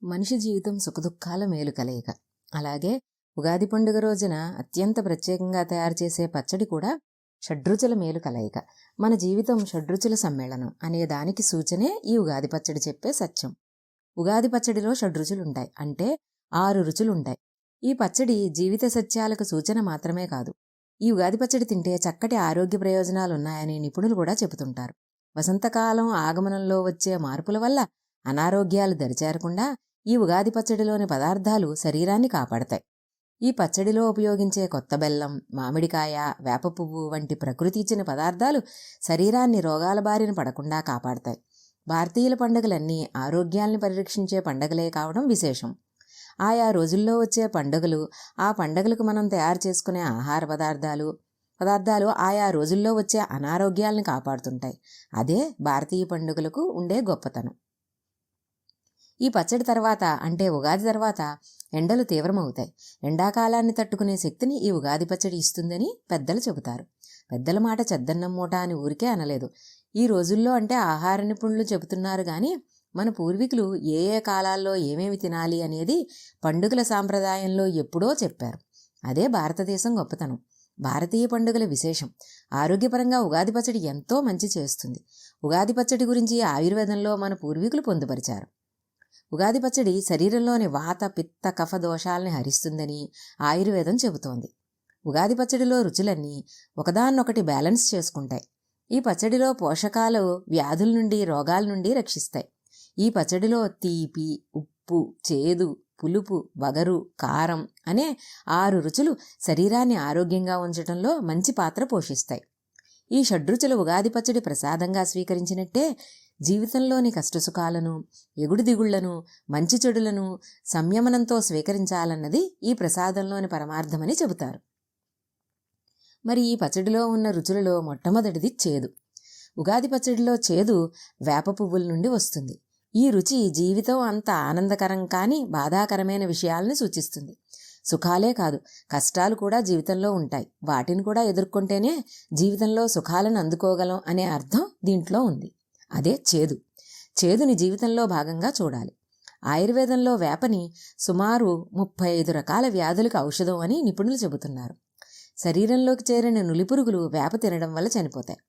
మనిషి జీవితం సుఖదుఖాల మేలు కలయిక. అలాగే ఉగాది పండుగ రోజున అత్యంత ప్రత్యేకంగా తయారు చేసే పచ్చడి కూడా షడ్రుచుల మేలు కలయిక. మన జీవితం షడ్రుచుల సమ్మేళనం అనే దానికి సూచనే ఈ ఉగాది పచ్చడి చెప్పే సత్యం. ఉగాది పచ్చడిలో షడ్రుచులుంటాయి, అంటే 6 రుచులుంటాయి. ఈ పచ్చడి జీవిత సత్యాలకు సూచన మాత్రమే కాదు, ఈ ఉగాది పచ్చడి తింటే చక్కటి ఆరోగ్య ప్రయోజనాలున్నాయని నిపుణులు కూడా చెబుతుంటారు. వసంతకాలం ఆగమనంలో వచ్చే మార్పుల వల్ల అనారోగ్యాలు దరిచేరకుండా ఈ ఉగాది పచ్చడిలోని పదార్థాలు శరీరాన్ని కాపాడతాయి. ఈ పచ్చడిలో ఉపయోగించే కొత్త బెల్లం, మామిడికాయ, వేప పువ్వు వంటి ప్రకృతి ఇచ్చిన పదార్థాలు శరీరాన్ని రోగాల బారిన పడకుండా కాపాడతాయి. భారతీయుల పండుగలన్నీ ఆరోగ్యాల్ని పరిరక్షించే పండుగలే కావడం విశేషం. ఆయా రోజుల్లో వచ్చే పండుగలు, ఆ పండుగలకు మనం తయారు చేసుకునే ఆహార పదార్థాలు ఆయా రోజుల్లో వచ్చే అనారోగ్యాలను కాపాడుతుంటాయి. అదే భారతీయ పండుగలకు ఉండే గొప్పతనం. ఈ పచ్చడి తర్వాత, అంటే ఉగాది తర్వాత ఎండలు తీవ్రమవుతాయి. ఎండాకాలాన్ని తట్టుకునే శక్తిని ఈ ఉగాది పచ్చడి ఇస్తుందని పెద్దలు చెబుతారు. పెద్దల మాట చెద్దన్నం మూట అని ఊరికే అనలేదు. ఈ రోజుల్లో అంటే ఆహార నిపుణులు చెబుతున్నారు కానీ మన పూర్వీకులు ఏ ఏ కాలాల్లో ఏమేమి తినాలి అనేది పండుగల సాంప్రదాయంలో ఎప్పుడో చెప్పారు. అదే భారతదేశం గొప్పతనం, భారతీయ పండుగల విశేషం. ఆరోగ్యపరంగా ఉగాది పచ్చడి ఎంతో మంచి చేస్తుంది. ఉగాది పచ్చడి గురించి ఆయుర్వేదంలో మన పూర్వీకులు పొందుపరిచారు. ఉగాది పచ్చడి శరీరంలోని వాత, పిత్త, కఫ దోషాలని హరిస్తుందని ఆయుర్వేదం చెబుతోంది. ఉగాది పచ్చడిలో రుచులన్నీ ఒకదాన్నొకటి బ్యాలెన్స్ చేసుకుంటాయి. ఈ పచ్చడిలో పోషకాలు వ్యాధుల నుండి, రోగాల నుండి రక్షిస్తాయి. ఈ పచ్చడిలో తీపి, ఉప్పు, చేదు, పులుపు, వగరు, కారం అనే 6 రుచులు శరీరాన్ని ఆరోగ్యంగా ఉంచడంలో మంచి పాత్ర పోషిస్తాయి. ఈ షడ్రుచుల ఉగాది పచ్చడి ప్రసాదంగా స్వీకరించినట్టే జీవితంలోని కష్టసుఖాలను, ఎగుడు దిగుళ్లను, మంచి చెడులను సంయమనంతో స్వీకరించాలన్నది ఈ ప్రసాదంలోని పరమార్థమని చెబుతారు. మరి ఈ పచ్చడిలో ఉన్న రుచులలో మొట్టమొదటిది చేదు. ఉగాది పచ్చడిలో చేదు వేప పువ్వుల నుండి వస్తుంది. ఈ రుచి జీవితం అంత ఆనందకరం కానీ బాధాకరమైన విషయాలను సూచిస్తుంది. సుఖాలే కాదు, కష్టాలు కూడా జీవితంలో ఉంటాయి. వాటిని కూడా ఎదుర్కొంటేనే జీవితంలో సుఖాలను అందుకోగలం అనే అర్థం దీంట్లో ఉంది. అదే చేదు. చేదుని జీవితంలో భాగంగా చూడాలి. ఆయుర్వేదంలో వేపని సుమారు 35 రకాల వ్యాధులకు ఔషధం అని నిపుణులు చెబుతున్నారు. శరీరంలోకి చేరిన నులిపురుగులు వేప తినడం వల్ల చనిపోతాయి.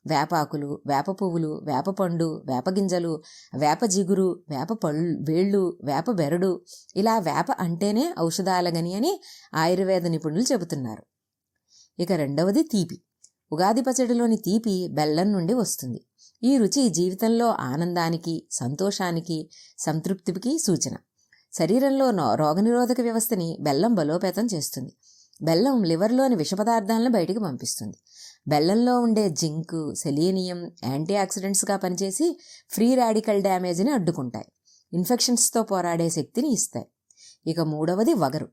వేపాకులు, వేప పువ్వులు, వేప పండు, వేప గింజలు, వేప జిగురు, వేప వేళ్ళు, వేప బెరడు, ఇలా వేప అంటేనే ఔషధాలగని అని ఆయుర్వేద నిపుణులు చెబుతున్నారు. ఇక రెండవది తీపి. ఉగాది పచ్చడిలోని తీపి బెల్లం నుండి వస్తుంది. ఈ రుచి జీవితంలో ఆనందానికి, సంతోషానికి, సంతృప్తికి సూచన. శరీరంలో రోగనిరోధక వ్యవస్థని బెల్లం బలోపేతం చేస్తుంది. బెల్లం లివర్లోని విష పదార్థాలను బయటికి పంపిస్తుంది. బెల్లంలో ఉండే జింక్, సెలీనియం యాంటీ ఆక్సిడెంట్స్గా పనిచేసి ఫ్రీ రాడికల్ డ్యామేజ్ని అడ్డుకుంటాయి. ఇన్ఫెక్షన్స్తో పోరాడే శక్తిని ఇస్తాయి. ఇక మూడవది వగరు.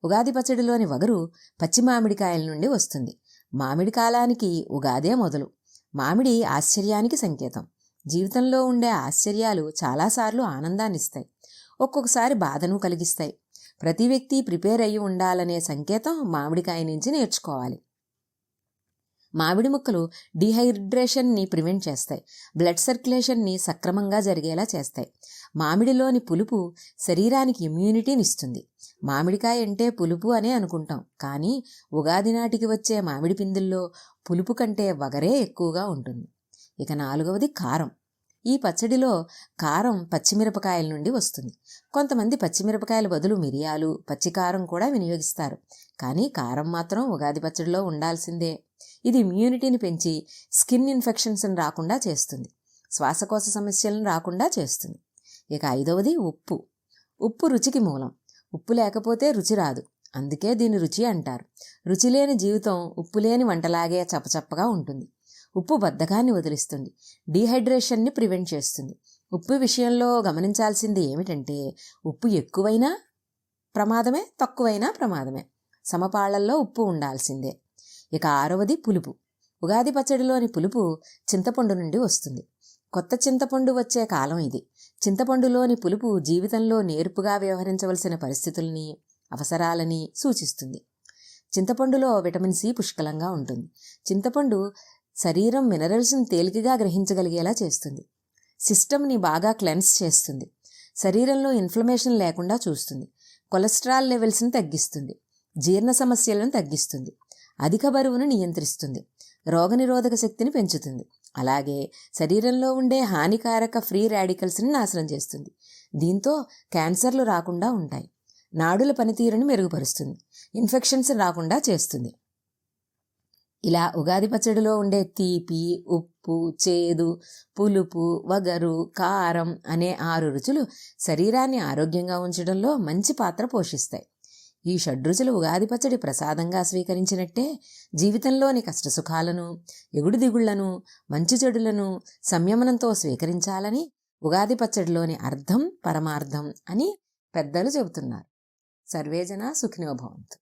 ఉగాది పచ్చడిలోని వగరు పచ్చి మామిడికాయల నుండి వస్తుంది. మామిడి కాలానికి ఉగాదే మొదలు. మామిడి ఆశ్చర్యానికి సంకేతం. జీవితంలో ఉండే ఆశ్చర్యాలు చాలాసార్లు ఆనందాన్నిస్తాయి, ఒక్కొక్కసారి బాధను కలిగిస్తాయి. ప్రతి వ్యక్తి ప్రిపేర్ అయ్యి ఉండాలనే సంకేతం మామిడికాయ నుంచి నేర్చుకోవాలి. మామిడి ముక్కలు డీహైడ్రేషన్ని ప్రివెంట్ చేస్తాయి, బ్లడ్ సర్క్యులేషన్ని సక్రమంగా జరిగేలా చేస్తాయి. మామిడిలోని పులుపు శరీరానికి ఇమ్యూనిటీని ఇస్తుంది. మామిడికాయ అంటే పులుపు అనే అనుకుంటాం, కానీ ఉగాది నాటికి వచ్చే మామిడి పిందుల్లో పులుపు కంటే వగరే ఎక్కువగా ఉంటుంది. ఇక నాలుగవది కారం. ఈ పచ్చడిలో కారం పచ్చిమిరపకాయల నుండి వస్తుంది. కొంతమంది పచ్చిమిరపకాయల బదులు మిరియాలు, పచ్చికారం కూడా వినియోగిస్తారు. కానీ కారం మాత్రం ఉగాది పచ్చడిలో ఉండాల్సిందే. ఇది ఇమ్యూనిటీని పెంచి స్కిన్ ఇన్ఫెక్షన్స్ని రాకుండా చేస్తుంది, శ్వాసకోశ సమస్యలను రాకుండా చేస్తుంది. ఇక ఐదవది ఉప్పు. ఉప్పు రుచికి మూలం. ఉప్పు లేకపోతే రుచి రాదు, అందుకే దీన్ని రుచి అంటారు. రుచి లేని జీవితం ఉప్పు లేని వంటలాగే చప్పచప్పగా ఉంటుంది. ఉప్పు బద్ధకాన్ని వదిలిస్తుంది, డీహైడ్రేషన్ని ప్రివెంట్ చేస్తుంది. ఉప్పు విషయంలో గమనించాల్సింది ఏమిటంటే ఉప్పు ఎక్కువైనా ప్రమాదమే, తక్కువైనా ప్రమాదమే. సమపాళ్లల్లో ఉప్పు ఉండాల్సిందే. ఇక ఆరవది పులుపు. ఉగాది పచ్చడిలోని పులుపు చింతపండు నుండి వస్తుంది. కొత్త చింతపండు వచ్చే కాలం ఇది. చింతపండులోని పులుపు జీవితంలో నేర్పుగా వ్యవహరించవలసిన పరిస్థితుల్ని, అవసరాలని సూచిస్తుంది. చింతపండులో విటమిన్ సి పుష్కలంగా ఉంటుంది. చింతపండు శరీరం మినరల్స్ని తేలికగా గ్రహించగలిగేలా చేస్తుంది. సిస్టమ్ని బాగా క్లెన్స్ చేస్తుంది. శరీరంలో ఇన్ఫ్లమేషన్ లేకుండా చూస్తుంది, కొలెస్ట్రాల్ లెవెల్స్ని తగ్గిస్తుంది, జీర్ణ సమస్యలను తగ్గిస్తుంది, అధిక బరువును నియంత్రిస్తుంది, రోగనిరోధక శక్తిని పెంచుతుంది. అలాగే శరీరంలో ఉండే హానికారక ఫ్రీ రాడికల్స్ని నాశనం చేస్తుంది. దీంతో క్యాన్సర్లు రాకుండా ఉంటాయి. నాడుల పనితీరుని మెరుగుపరుస్తుంది, ఇన్ఫెక్షన్స్ రాకుండా చేస్తుంది. ఇలా ఉగాది పచ్చడిలో ఉండే తీపి, ఉప్పు, చేదు, పులుపు, వగరు, కారం అనే 6 రుచులు శరీరాన్ని ఆరోగ్యంగా ఉంచడంలో మంచి పాత్ర పోషిస్తాయి. ఈ షడ్రుచులు ఉగాది పచ్చడి ప్రసాదంగా స్వీకరించినట్టే జీవితంలోని కష్టసుఖాలను, ఎగుడు దిగుళ్లను, మంచి చెడులను సంయమనంతో స్వీకరించాలని ఉగాది పచ్చడిలోని అర్థం, పరమార్థం అని పెద్దలు చెబుతున్నారు. సర్వేజన సుఖినో భవంతు.